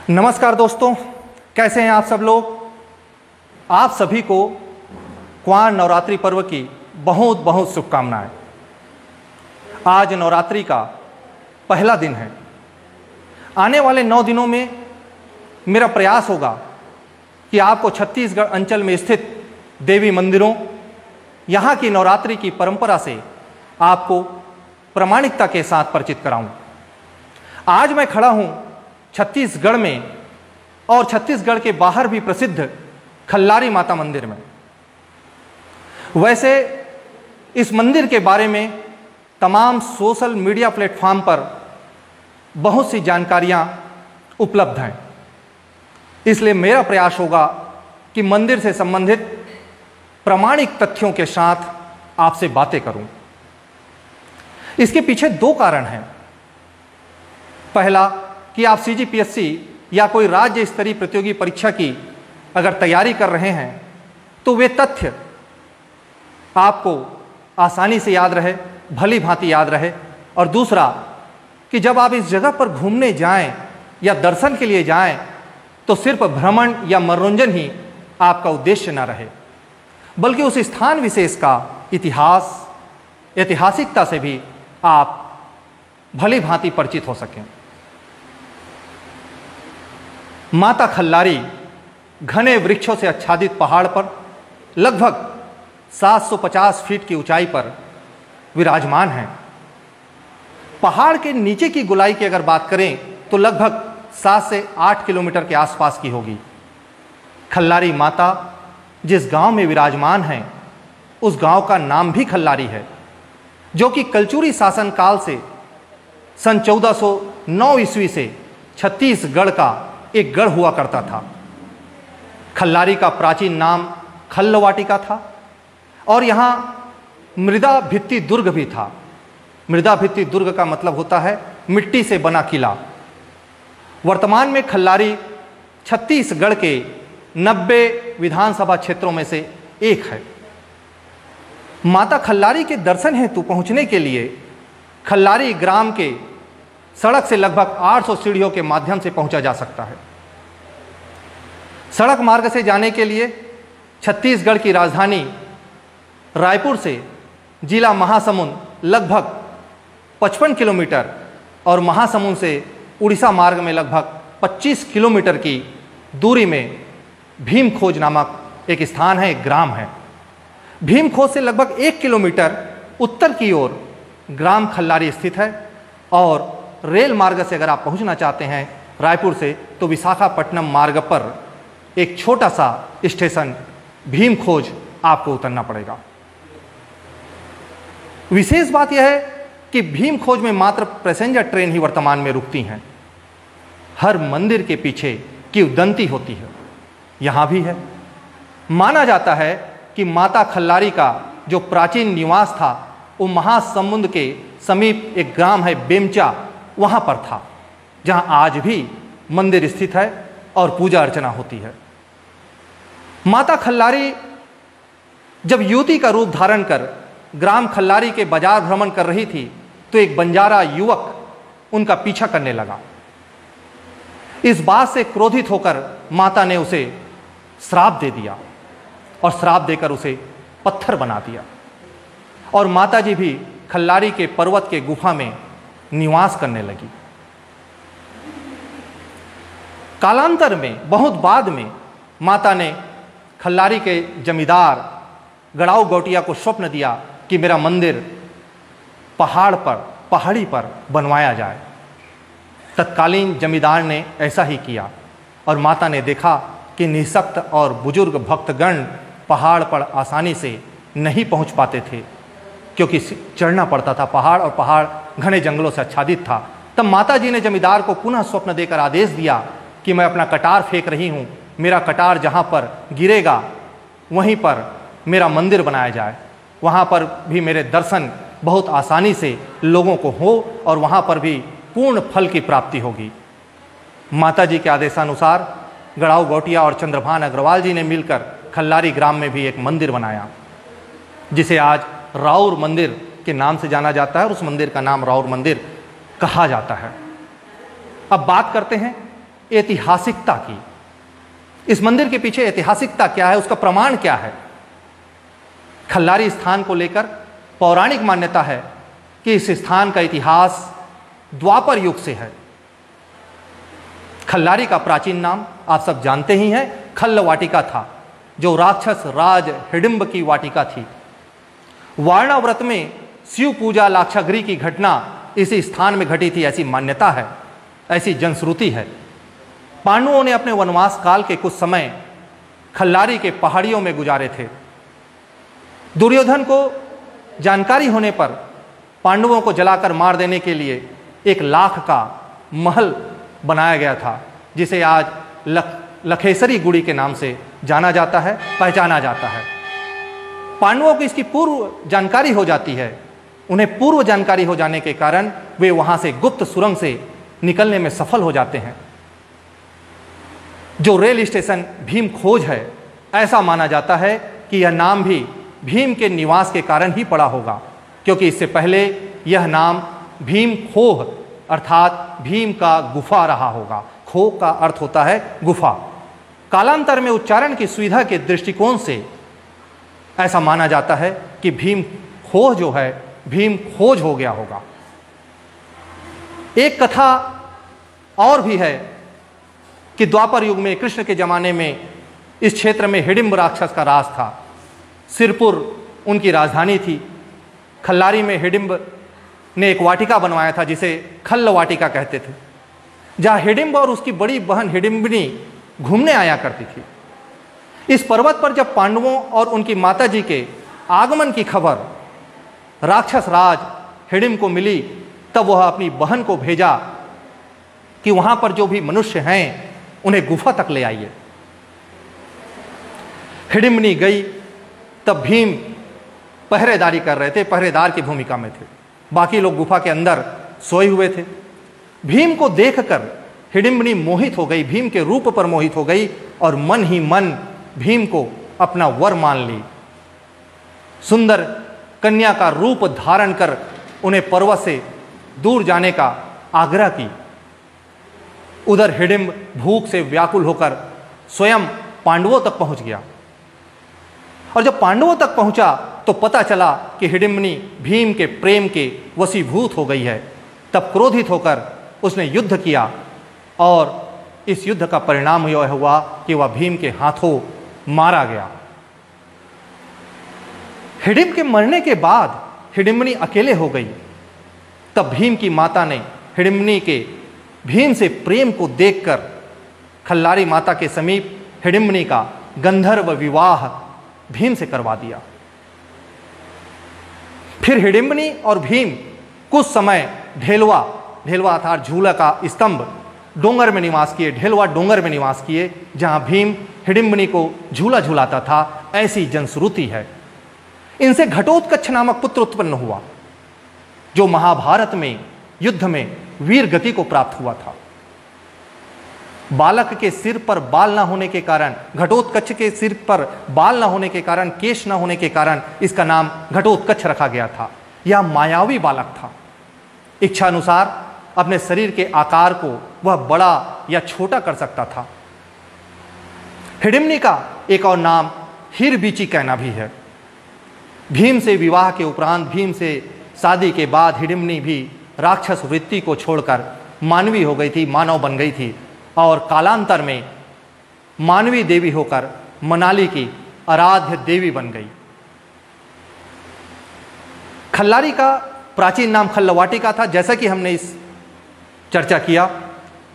नमस्कार दोस्तों, कैसे हैं आप सब लोग। आप सभी को क्वां नवरात्रि पर्व की बहुत बहुत शुभकामनाएं। आज नवरात्रि का पहला दिन है। आने वाले 9 दिनों में मेरा प्रयास होगा कि आपको छत्तीसगढ़ अंचल में स्थित देवी मंदिरों, यहाँ की नवरात्रि की परंपरा से आपको प्रामाणिकता के साथ परिचित कराऊं। आज मैं खड़ा हूं छत्तीसगढ़ में और छत्तीसगढ़ के बाहर भी प्रसिद्ध खल्लारी माता मंदिर में। वैसे इस मंदिर के बारे में तमाम सोशल मीडिया प्लेटफॉर्म पर बहुत सी जानकारियां उपलब्ध हैं, इसलिए मेरा प्रयास होगा कि मंदिर से संबंधित प्रामाणिक तथ्यों के साथ आपसे बातें करूं। इसके पीछे 2 कारण हैं। पहला कि आप CGPSC या कोई राज्य स्तरीय प्रतियोगी परीक्षा की अगर तैयारी कर रहे हैं तो वे तथ्य आपको आसानी से याद रहे, भली भांति याद रहे। और दूसरा कि जब आप इस जगह पर घूमने जाएं या दर्शन के लिए जाएं तो सिर्फ भ्रमण या मनोरंजन ही आपका उद्देश्य न रहे, बल्कि उस स्थान विशेष का इतिहास, ऐतिहासिकता से भी आप भली भांति परिचित हो सकें। माता खल्लारी घने वृक्षों से आच्छादित पहाड़ पर लगभग 750 फीट की ऊंचाई पर विराजमान हैं। पहाड़ के नीचे की गोलाई की अगर बात करें तो लगभग 7 से 8 किलोमीटर के आसपास की होगी। खल्लारी माता जिस गांव में विराजमान हैं उस गांव का नाम भी खल्लारी है, जो कि कलचुरी शासन काल से सन 1409 ईस्वी से छत्तीसगढ़ का एक गढ़ हुआ करता था। खल्लारी का प्राचीन नाम खल्लवाटिका था और यहाँ मृदा भित्ति दुर्ग भी था। मृदा भित्ति दुर्ग का मतलब होता है मिट्टी से बना किला। वर्तमान में खल्लारी छत्तीसगढ़ के 90 विधानसभा क्षेत्रों में से एक है। माता खल्लारी के दर्शन हेतु पहुँचने के लिए खल्लारी ग्राम के सड़क से लगभग 800 सीढ़ियों के माध्यम से पहुंचा जा सकता है। सड़क मार्ग से जाने के लिए छत्तीसगढ़ की राजधानी रायपुर से जिला महासमुंद लगभग 55 किलोमीटर और महासमुंद से उड़ीसा मार्ग में लगभग 25 किलोमीटर की दूरी में भीमखोज नामक एक स्थान है, एक ग्राम है। भीमखोज से लगभग 1 किलोमीटर उत्तर की ओर ग्राम खल्लारी स्थित है और रेल मार्ग से अगर आप पहुंचना चाहते हैं रायपुर से तो विशाखापट्टनम मार्ग पर एक छोटा सा स्टेशन भीमखोज आपको उतरना पड़ेगा। विशेष बात यह है कि भीमखोज में मात्र पैसेंजर ट्रेन ही वर्तमान में रुकती हैं। हर मंदिर के पीछे किंवदंती होती है, यहां भी है। माना जाता है कि माता खल्लारी का जो प्राचीन निवास था वो महासमुंद के समीप एक ग्राम है बेमचा, वहां पर था, जहां आज भी मंदिर स्थित है और पूजा अर्चना होती है। माता खल्लारी जब युवती का रूप धारण कर ग्राम खल्लारी के बाजार भ्रमण कर रही थी तो एक बंजारा युवक उनका पीछा करने लगा। इस बात से क्रोधित होकर माता ने उसे श्राप दे दिया और श्राप देकर उसे पत्थर बना दिया और माता जी भी खल्लारी के पर्वत के गुफा में निवास करने लगी। कालांतर में बहुत बाद में माता ने खल्लारी के जमींदार गड़ाऊ गौटिया को स्वप्न दिया कि मेरा मंदिर पहाड़ी पर बनवाया जाए। तत्कालीन जमींदार ने ऐसा ही किया और माता ने देखा कि निःशक्त और बुजुर्ग भक्तगण पहाड़ पर आसानी से नहीं पहुंच पाते थे क्योंकि चढ़ना पड़ता था पहाड़ और पहाड़ घने जंगलों से आच्छादित था। तब माता जी ने जमींदार को पुनः स्वप्न देकर आदेश दिया कि मैं अपना कटार फेंक रही हूँ, मेरा कटार जहाँ पर गिरेगा वहीं पर मेरा मंदिर बनाया जाए, वहाँ पर भी मेरे दर्शन बहुत आसानी से लोगों को हो और वहाँ पर भी पूर्ण फल की प्राप्ति होगी। माता जी के आदेशानुसार गड़ाऊ गौटिया और चंद्रभान अग्रवाल जी ने मिलकर खल्लारी ग्राम में भी एक मंदिर बनाया जिसे आज राउर मंदिर के नाम से जाना जाता है और उस मंदिर का नाम राउर मंदिर कहा जाता है। अब बात करते हैं ऐतिहासिकता की। इस मंदिर के पीछे ऐतिहासिकता क्या है, उसका प्रमाण क्या है? खल्लारी स्थान को लेकर पौराणिक मान्यता है कि इस स्थान का इतिहास द्वापर युग से है। खल्लारी का प्राचीन नाम आप सब जानते ही हैं, खल्ल वाटिका था, जो राक्षस राज हिडिंब की वाटिका थी। वारणाव्रत में शिव पूजा लाक्षागृह की घटना इसी स्थान में घटी थी, ऐसी मान्यता है, ऐसी जनश्रुति है। पांडवों ने अपने वनवास काल के कुछ समय खल्लारी के पहाड़ियों में गुजारे थे। दुर्योधन को जानकारी होने पर पांडवों को जलाकर मार देने के लिए एक लाख का महल बनाया गया था, जिसे आज लखेसरी गुड़ी के नाम से जाना जाता है, पहचाना जाता है। पांडवों को इसकी पूर्व जानकारी हो जाती है। उन्हें पूर्व जानकारी हो जाने के कारण वे वहां से गुप्त सुरंग से निकलने में सफल हो जाते हैं। जो रेल स्टेशन भीम खोज है, ऐसा माना जाता है कि यह नाम भी भीम के निवास के कारण ही पड़ा होगा, क्योंकि इससे पहले यह नाम भीम खोह अर्थात भीम का गुफा रहा होगा। खोह का अर्थ होता है गुफा। कालांतर में उच्चारण की सुविधा के दृष्टिकोण से ऐसा माना जाता है कि भीम खोह जो है भीम खोज हो गया होगा। एक कथा और भी है कि द्वापर युग में कृष्ण के जमाने में इस क्षेत्र में हिडिंब राक्षस का राज था। सिरपुर उनकी राजधानी थी। खल्लारी में हिडिंब ने एक वाटिका बनवाया था, जिसे खल्ल वाटिका कहते थे, जहां हिडिंब और उसकी बड़ी बहन हिडिंबिनी घूमने आया करती थी। इस पर्वत पर जब पांडवों और उनकी माताजी के आगमन की खबर राक्षस राज हिडिंब को मिली, तब वह अपनी बहन को भेजा कि वहां पर जो भी मनुष्य हैं उन्हें गुफा तक ले आइए। हिडिंबिनी गई, तब भीम पहरेदारी कर रहे थे, पहरेदार की भूमिका में थे। बाकी लोग गुफा के अंदर सोए हुए थे। भीम को देखकर हिडिंबिनी मोहित हो गई, भीम के रूप पर मोहित हो गई और मन ही मन भीम को अपना वर मान ली। सुंदर कन्या का रूप धारण कर उन्हें पर्वत से दूर जाने का आग्रह की। उधर हिडिंब भूख से व्याकुल होकर स्वयं पांडवों तक पहुंच गया, और जब पांडवों तक पहुंचा तो पता चला कि हिडिंबिनी भीम के प्रेम के वशीभूत हो गई है। तब क्रोधित होकर उसने युद्ध किया, और इस युद्ध का परिणाम यह हुआ कि वह भीम के हाथों मारा गया। हिडिंब के मरने के बाद हिडिंबिनी अकेले हो गई। तब भीम की माता ने हिडिंबिनी के भीम से प्रेम को देखकर खल्लारी माता के समीप हिडिंबिनी का गंधर्व विवाह भीम से करवा दिया। फिर हिडिंबिनी और भीम कुछ समय ढेलवा अर्थात झूला का स्तंभ डोंगर में निवास किए, ढेलवा डोंगर में निवास किए, जहां भीम हिडिंबिनी को झूला झूलाता था, ऐसी जनश्रुति है। इनसे घटोत्कच नामक पुत्र उत्पन्न हुआ, जो महाभारत में युद्ध में वीर गति को प्राप्त हुआ था। बालक के सिर पर बाल ना होने के कारण, घटोत्कच के सिर पर बाल ना होने के कारण, केश ना होने के कारण इसका नाम घटोत्कच रखा गया था। यह मायावी बालक था। इच्छा अनुसार अपने शरीर के आकार को वह बड़ा या छोटा कर सकता था। हिडिंबिनी का एक और नाम हिरबीची कहना भी है। भीम से विवाह के उपरांत, भीम से शादी के बाद हिडिंबिनी भी राक्षस वृत्ति को छोड़कर मानवी हो गई थी, मानव बन गई थी, और कालांतर में मानवी देवी होकर मनाली की आराध्य देवी बन गई। खल्लारी का प्राचीन नाम खल्लवाटिका था, जैसा कि हमने इस चर्चा किया।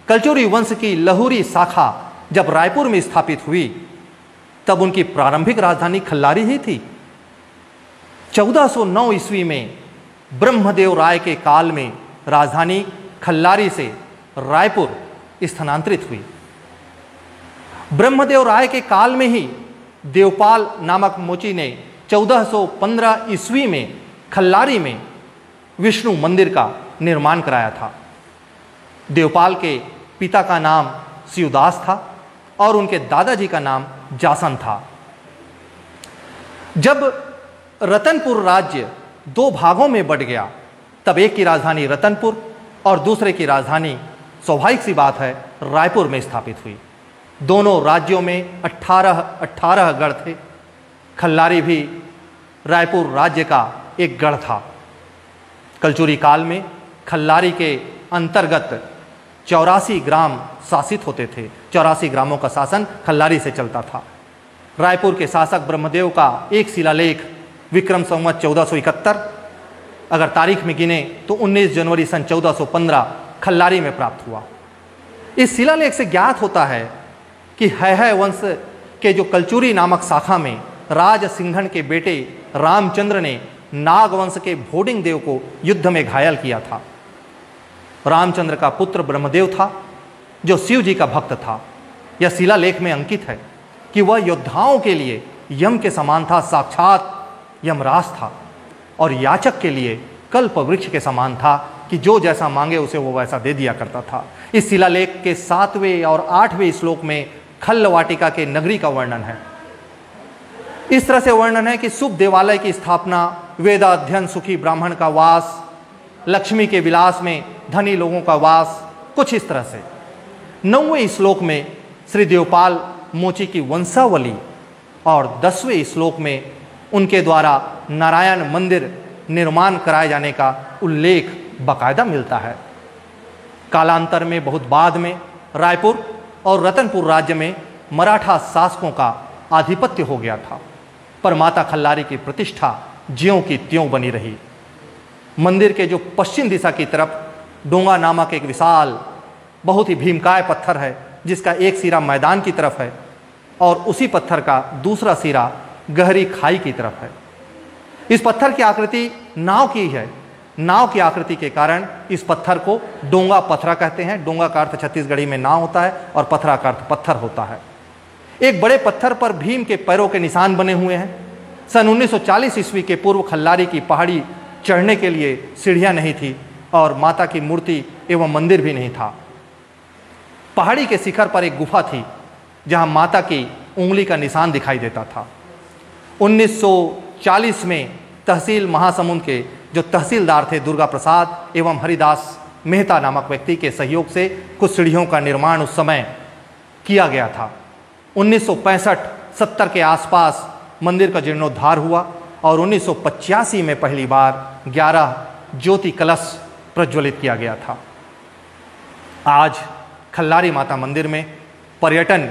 कलचुरी वंश की लहुरी शाखा जब रायपुर में स्थापित हुई, तब उनकी प्रारंभिक राजधानी खल्लारी ही थी। 1409 ईस्वी में ब्रह्मदेव राय के काल में राजधानी खल्लारी से रायपुर स्थानांतरित हुई। ब्रह्मदेव राय के काल में ही देवपाल नामक मोची ने 1415 ईस्वी में खल्लारी में विष्णु मंदिर का निर्माण कराया था। देवपाल के पिता का नाम शिवदास था और उनके दादाजी का नाम जासन था। जब रतनपुर राज्य दो भागों में बंट गया, तब एक की राजधानी रतनपुर और दूसरे की राजधानी स्वाभाविक सी बात है रायपुर में स्थापित हुई। दोनों राज्यों में 18 गढ़ थे। खल्लारी भी रायपुर राज्य का एक गढ़ था। कलचुरी काल में खल्लारी के अंतर्गत 84 ग्राम शासित होते थे। 84 ग्रामों का शासन खल्लारी से चलता था। रायपुर के शासक ब्रह्मदेव का एक शिलालेख विक्रम संवत 1471, अगर तारीख में गिने तो 19 जनवरी सन 1415 खल्लारी में प्राप्त हुआ। इस शिलालेख से ज्ञात होता है कि है वंश के जो कलचुरी नामक शाखा में राज सिंघन के बेटे रामचंद्र ने नागवंश के भोडिंग देव को युद्ध में घायल किया था। रामचंद्र का पुत्र ब्रह्मदेव था जो शिव जी का भक्त था। यह शिलालेख में अंकित है कि वह योद्धाओं के लिए यम के समान था, साक्षात यमराज था, और याचक के लिए कल्प वृक्ष के समान था कि जो जैसा मांगे उसे वो वैसा दे दिया करता था। इस शिलालेख के 7वें और 8वें श्लोक में खल्ल वाटिका के नगरी का वर्णन है। इस तरह से वर्णन है कि शुभ देवालय की स्थापना, वेदाध्ययन, सुखी ब्राह्मण का वास, लक्ष्मी के विलास में धनी लोगों का वास, कुछ इस तरह से। 9वें श्लोक में श्री देवपाल मोची की वंशावली और 10वें श्लोक में उनके द्वारा नारायण मंदिर निर्माण कराए जाने का उल्लेख बाकायदा मिलता है। कालांतर में बहुत बाद में रायपुर और रतनपुर राज्य में मराठा शासकों का आधिपत्य हो गया था, पर माता खल्लारी की प्रतिष्ठा ज्यों की त्यों बनी रही। मंदिर के जो पश्चिम दिशा की तरफ डोंगा नामक एक विशाल बहुत ही भीमकाय पत्थर है, जिसका एक सिरा मैदान की तरफ है और उसी पत्थर का दूसरा सिरा गहरी खाई की तरफ है। इस पत्थर की आकृति नाव की है। नाव की आकृति के कारण इस पत्थर को डोंगा पथरा कहते हैं। डोंगा का अर्थ छत्तीसगढ़ी में नाव होता है और पथरा का अर्थ पत्थर होता है। एक बड़े पत्थर पर भीम के पैरों के निशान बने हुए हैं। सन 1940 ईस्वी के पूर्व खल्लारी की पहाड़ी चढ़ने के लिए सीढ़ियां नहीं थी और माता की मूर्ति एवं मंदिर भी नहीं था। पहाड़ी के शिखर पर एक गुफा थी जहां माता की उंगली का निशान दिखाई देता था। 1940 में तहसील महासमुंद के जो तहसीलदार थे दुर्गा प्रसाद एवं हरिदास मेहता नामक व्यक्ति के सहयोग से कुछ सीढ़ियों का निर्माण उस समय किया गया था। 1965-70 के आसपास मंदिर का जीर्णोद्धार हुआ और 1985 में पहली बार 11 ज्योति कलश प्रज्वलित किया गया था। आज खल्लारी माता मंदिर में पर्यटन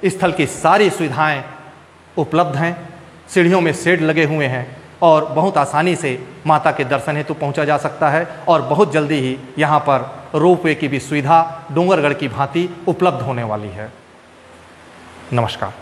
स्थल की सारी सुविधाएं उपलब्ध हैं। सीढ़ियों में शेड लगे हुए हैं और बहुत आसानी से माता के दर्शन हेतु पहुंचा जा सकता है और बहुत जल्दी ही यहाँ पर रोपवे की भी सुविधा डोंगरगढ़ की भांति उपलब्ध होने वाली है। नमस्कार।